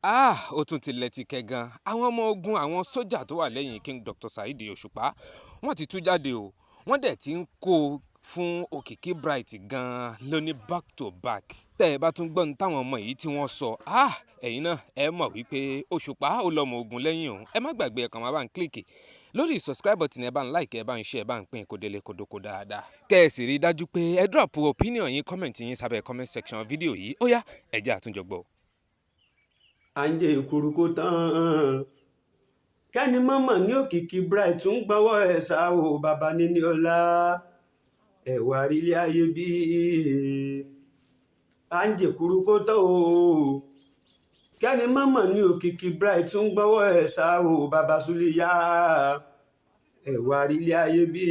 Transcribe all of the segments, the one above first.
ó tún ti lẹ́tìkẹ́ gan. Àwọn ọmọ ogun àwọn sójà tó wà lẹ́yìn King Dr. Saheed Osupa wọ́n ti tú jáde o. Wọ́n dẹ̀ ti ń kó fún Okiki Bright gan lóní back to back. Tẹ́ ẹ bá tún gbọ́ ní táwọn ọmọ yìí tí wọ́n sọ, ẹ̀yin náà ẹ mọ̀ wípé Osupa ó lọ́mọ ogun lẹ́yìn òun. Ẹ má gbàgbé ẹ kàn máa bá ń kílìkì lórí subscribe button, ẹ bá ń like, ẹ bá ń share, ẹ bá ń pín kó délé kódókó dáadáa. Kẹ́ ẹ sì rí i dájú pé ẹ drop opinion yín, comment yín sábẹ́ comment section fídíò yìí. Ó yá, ẹ jẹ́ àtúnjọ gbọ́. À ń jẹ ìkúrúkú tán kẹ́ni mọ́mọ́ ní Okiki Bright tún gbọ́wọ́ ẹ̀ sá o bàbá níní ọlá ẹ̀wà rílé ayé bí à ń jẹ ìkúrúkú tán o kẹ́ni mọ́mọ́ ní Okiki Bright tún gbọ́wọ́ ẹ̀ sá o bàbá Súlíyá ẹ̀wà rílé ayé bí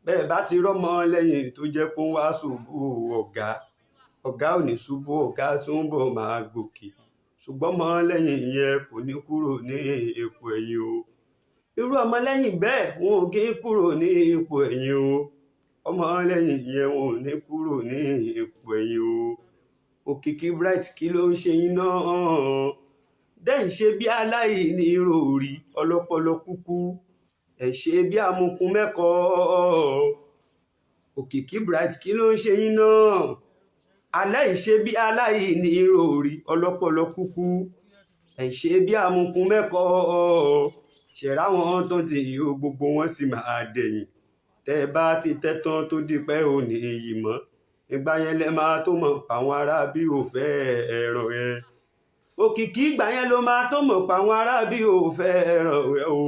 bẹ́ẹ̀ bá ti rọ́mọ lẹ́yìn tó jẹ́ kó wá ṣubú ọ̀gá ò ní ṣubú, ọ̀gá tún bọ̀ máa gòkè ṣùgbọ́n ọmọ lẹ́yìn yẹn kò ní kúrò ní ipò ẹ̀yìn o. Irú ọmọ lẹ́yìn bẹ́ẹ̀ wọn ò gé kúrò ní ipò ẹ̀yìn o. Ọmọ lẹ́yìn yẹn wọn ò ní kúrò ní ipò ẹ̀yìn o. Okiki Bright kí ló ń ṣe yín náà? Dẹ́ ń ṣe bí aláìní ròrí ọlọ́pọlọ kúkú ẹ̀ ṣe bí amukun mẹ́kọ̀ọ́. Okiki Bright kí ló ń ṣe yín náà? Aláìṣe bí aláìní ròrí ọlọ́pọlọ kúkú ẹ̀ ṣe bí amukun mẹ́kọ̀ọ́. Ṣẹ̀rá wọn tó ti yí o gbogbo wọn sì máa dẹ̀yìn. Tẹ́ ẹ bá ti tẹ́tán tó di pẹ́ ò ní iyì mọ́. Ìgbà yẹn lẹ máa tó mọ̀ pàwọn ará bí ò fẹ́ ẹ̀ràn ẹ. Okiki ìgbà yẹn ló máa tó mọ̀ pàwọn ará bí ò fẹ́ ẹ̀ràn ẹ o.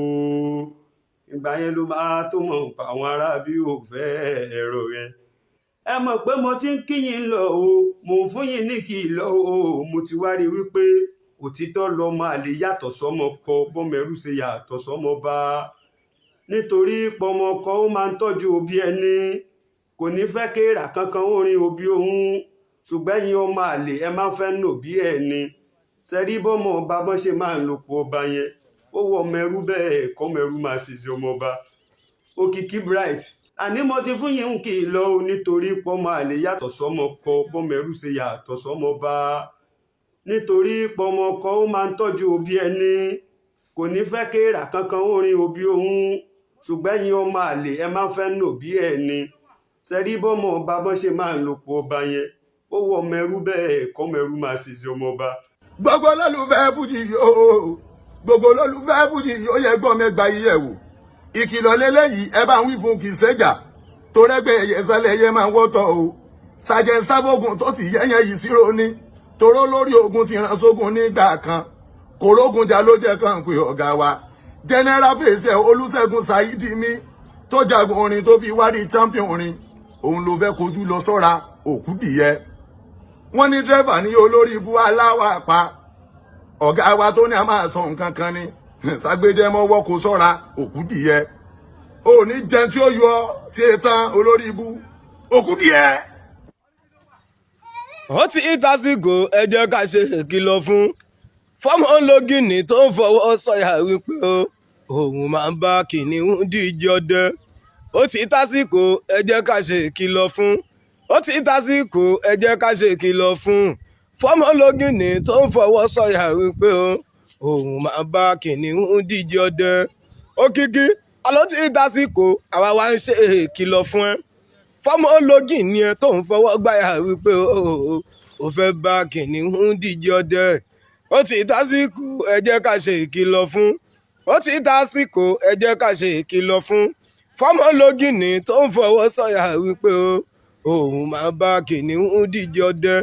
Ìgbà yẹn ló máa tó mọ̀ pàwọn ará bí ò fẹ́ ẹ̀ràn ẹ. Ẹ mọ̀ pé mo ti ń kíyìn lọ o, mo ń fún yín ní kìlọ̀ o, mo ti wá rí wípé òtítọ́ lọmọ àlè yàtọ̀ sọ́mọ kọ bọ́mẹrú ṣe yàtọ̀ sọ́mọ bá. Nítorí pọmọ kọ ó máa ń tọ́jú òbí ẹni, kò ní fẹ́ kéèrà kankan orin òbí òun, ṣùgbọ́n ẹ̀yin ọmọ àlè ẹ máa ń fẹ́ nà bí ẹni. Ṣẹ́rí bọ́mọ ọba bọ́n ṣe máa ń lò pọ̀ ọba yẹn, ó wọ ọmọẹrú bẹ́ẹ̀ kọ́mọẹrú máa ṣèṣe ọmọ ọba. Okiki Bright àní mo ti fún yín kìlọ̀ o, nítorí pọ́mọ àlè yàtọ̀ sọ́mọ kọ bọ́mẹrú ṣe yàtọ̀ sọ́mọ bá. Nítorí pọ́mọ kọ ó máa ń tọ́jú òbí ẹni, kò ní fẹ́ kéèrà kankan orin òbí òun, ṣùgbọ́n ẹ̀yin ọmọ àlè ẹ máa ń fẹ́ nà bí ẹni. Ṣẹ́rí bọ́mọ ọba bọ́n ṣe máa ń lò pọ̀ ọba yẹn, ó wọ ọmọẹrú bẹ́ẹ̀ kọ́mọẹrú máa ṣèṣe ọmọ ọba. Gbogbo olólùfẹ́ Fújì yóò, gbogbo olólùfẹ́ Fújì yóò yẹ gbọ́n mẹ́gbàá yìí yẹ̀ wò. Ìkìlọ̀ lélẹ́yìí ẹ bá ń wí fún kì í ṣẹ́jà tó rẹ́gbẹ́ ẹ̀yẹ sálẹ̀ ẹ̀yẹ máa ń wọ́tọ̀ o. Sàjẹ́ sábògùn tó ti yẹ́yẹ́ yìí sírò ní toró lórí ogun ti ràn sógun nígbà kan kòrógun jà ló jẹ́ kàn pé ọ̀gá wa General fèsì Olúṣẹ́gun Saheed mi tó jagun orin tó fi wárí champion orin òun ló fẹ́ kojú lọ sọ́ra òkú dìyẹ. Wọ́n ní dírẹ́bà ní olórí ibú aláwà pa ọ̀gá wa tó ní a máa sọ nǹkan kan ni ságbéjẹ mọ́wọ́ kó sọ́ra òkú dìyẹ. Ó ní jẹun tí ó yọ tí è tán olórí ibú òkú dìyẹ. Ó ti ìtàsíkò ẹ jẹ́ ká ṣe ìkìlọ̀ fún fọ́mọ ológìnní tó ń fọwọ́ sọ̀yà wípé òun máa ń bá kìnìún díje ọdẹ. Ó ti ìtàsíkò ẹ jẹ́ ká ṣe ìkìlọ̀ fún. Ó ti ìtàsíkò ẹ jẹ́ ká ṣe ìkìlọ̀ fún fọ́mọ ológìnní tó ń fọwọ́ sọ̀yà wípé òun máa bá kìnìún díje ọdẹ. Okiki àló ti ìtàsíkò àwa wá ń ṣe ìkìlọ̀ fún ẹ fọ́mọ ológìnní ẹ tó ń fọwọ́ gbáyà wípé ó fẹ́ bá kìnìún díje ọdẹ. Ó ti ìtàsíkò ẹ jẹ́ ká ṣe ìkìlọ̀ fún. Ó ti ìtàsíkò ẹ jẹ́ ká ṣe ìkìlọ̀ fún fọ́mọ ológìnní tó ń fọwọ́ sọ̀yà wípé òun máa bá kìnìún díje ọdẹ.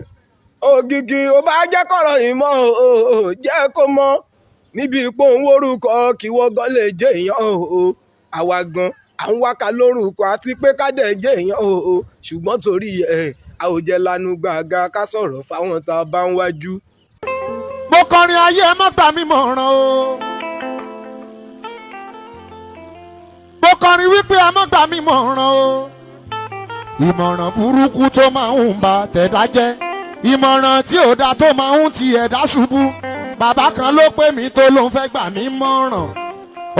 Okiki ó bá jẹ́ kọ̀rọ̀ yìí mọ́ jẹ́ kó mọ́ níbi ipò òun orúkọ kí wọ́n gan lè jẹ́ èèyàn àwa gan à ń wáka lórúkọ àti pé ká dẹ̀ jẹ́ èèyàn ṣùgbọ́n torí àwòjẹ lanu gbàgà ká sọ̀rọ̀ fáwọn tá a bá ń wájú. Mo kọrin ayé ẹ má gbà mí mọ̀ràn o. Mo kọrin wípé ẹ má gbà mí mọ̀ràn o. Ìmọ̀ràn burúkú tó máa ń ba tẹ̀dá jẹ́, ìmọ̀ràn tí ò dáa tó máa ń ti ẹ̀dá ṣubú. Bàbá kan ló pè mí tó ló ń fẹ́ gbà mí mọ̀ràn.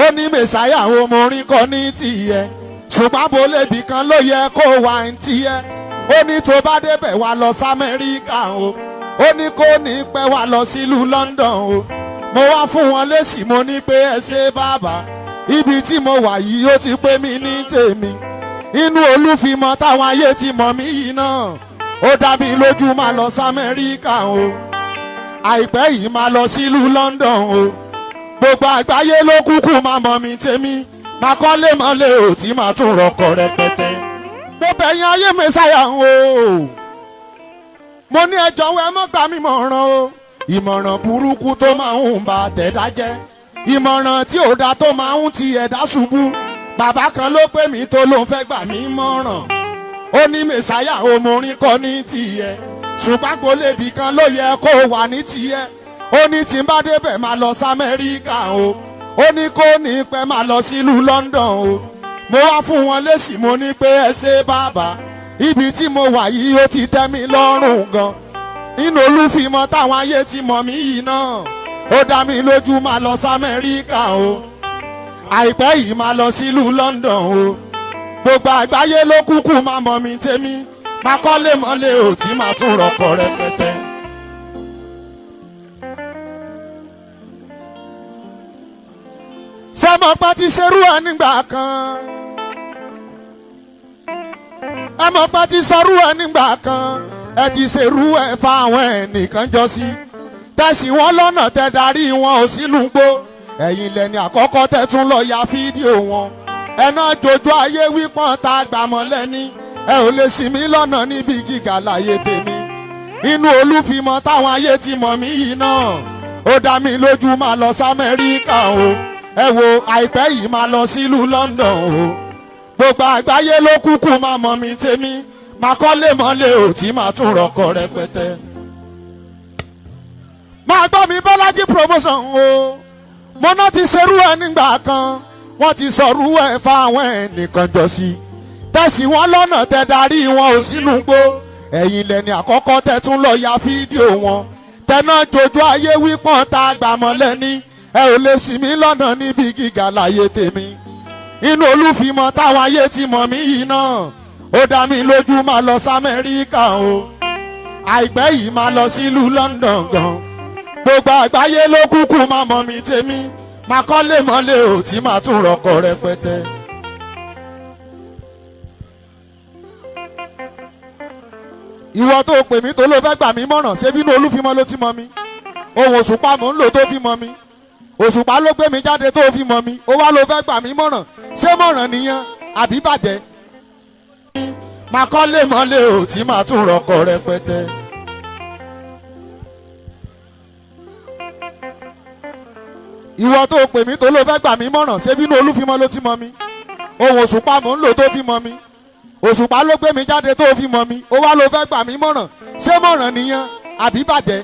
Ó ní mẹ̀sáyà ọmọ orin kan ní tiẹ̀, ṣùgbọ́n abolébi kan ló yẹ kó wà ní tiẹ̀. Ó ní tó bá débẹ̀ wá lọ sí Amẹ́ríkà o. ó ní kó ní pẹ́ wá lọ sílùú London o mo wá fún wọn lésì mo ní pé ẹ ṣe bàbá ibi tí mo wà yìí ó ti pé mi ní tèmi inú Olúfimọ táwọn ayé ti mọ̀ mí yìí náà ó dá mi lójú máa lọ sí Amẹ́ríkà o àìpẹ́ yìí máa lọ sílùú London o gbogbo àgbáyé ló kúkú máa mọ̀ mí tèmi máa kọ́lé mọ́lé ò tí máa tún rọkọ̀ rẹpẹtẹ gbogbo ẹ̀yin ayé mẹ́sàyà o mo ní ẹ jọ̀wọ́ ẹ mọ́ gbà mí mọ̀ràn o ìmọ̀ràn burúkú tó máa ń ba tẹ̀dá jẹ́ ìmọ̀ràn tí ò dá tó máa ń ti ẹ̀dá ṣubú bàbá kan ló pè mí tó ló ń fẹ́ gbà mí mọ̀ràn ó ní mẹ́sàyà omorin kọ́ ní tiẹ̀ ṣùgbọ́n gbólébì kan ló yẹ kó wà ní tiẹ̀ ó ní tí n bá débẹ̀ máa lọ sí Amẹ́ríkà o ó ní kó ní pẹ́ máa lọ sílùú London o mo wá fún wọn lésì mo ní pé ẹ ṣe bàbá ibi tí mo wà yìí ó ti tẹ́ mi lọ́rùn gan inú Olúfimọ táwọn ayé ti mọ̀ mí yìí náà ó dá mi lójú máa lọ sí Amẹ́ríkà o àìpẹ́ yìí máa lọ sílùú London o gbogbo àgbáyé ló kúkú máa mọ̀ mí tèmi máa kọ́lé mọ́lé ò tí máa tún rọkọ̀ rẹpẹtẹ. sẹ́mọ̀pá ti ṣerú ẹ̀ nígbà kan ẹmọ̀pá ti sọrú ẹ̀ nígbà kan ẹ ti ṣerú ẹ̀ fáwọn ẹnìkan jọ sí tẹ̀sí wọn lọ́nà tẹ darí wọn ò sílùú gbó ẹ̀yin lẹ́ni àkọ́kọ́ tẹ tún lọ ya fídíò wọn ẹ̀nà jòjò ayé wípọ́n ta gbàmọ́ lẹ́ni ẹ ò lè ṣì mí lọ́nà níbi gíga láyé tèmi inú Olúfimọ táwọn ayé ti mọ̀ mí yìí náà ó dá mi lójú máa lọ sí Amẹ́ríkà o ẹ wo àìpẹ́ yìí máa lọ sílùú London o gbogbo àgbáyé ló kúkú máa mọ̀ mí tèmi máa kọ́lé mọ́lé ò tí máa tún rọkọ̀ rẹpẹtẹ. máa gbọ́ mi Bọ́lájí promotion o mo náà ti ṣerú ẹ̀ nígbà kan wọ́n ti sọ̀rú ẹ̀ fáwọn ẹnìkan jọ sí tẹ̀sí wọn lọ́nà tẹ darí wọn ò sínú gbó ẹ̀yin lẹ́ni àkọ́kọ́ tẹ tún lọ ya fídíò wọn tẹ̀nà jòjò ayé wípọ́n ta gbàmọ́ lẹ́ni ẹ ò lè ṣì mí lọ́nà níbi gíga láyé tèmi inú Olúfimọ táwọn ayé ti mọ̀ mí yìí náà ó dá mi lójú máa lọ sí Amẹ́ríkà o àìpẹ́ yìí máa lọ sílùú London gan gbogbo àgbáyé ló kúkú máa mọ̀ mí tèmi máa kọ́lé mọ́lé ò tí máa tún rọkọ̀ rẹpẹtẹ. ìwọ tó pè mí tó ló fẹ́ gbà mí mọ̀ràn ṣé bínú Olúfimọ ló ti mọ̀ mí ohun Òṣùpá mò ń lò tó fi mọ̀ mí Òṣùpá ló gbé mi jáde tó fi mọ̀ mí ó wá ló fẹ́ gbà mí mọ̀ràn ṣé mọ̀ràn nìyẹn àbí bàjẹ́. máa kọ́lé mọ́lé ò tí máa tún rọkọ̀ rẹpẹtẹ. ìwọ tó pè mí tó ló fẹ́ gbà mí mọ̀ràn ṣé bínú Olúfimọ ló ti mọ̀ mí ohun Òṣùpá mò ń lò tó fi mọ̀ mí Òṣùpá ló gbé mi jáde tó fi mọ̀ mí ó wá ló fẹ́ gbà mí mọ̀ràn ṣé mọ̀ràn nìyẹn àbí bàjẹ́.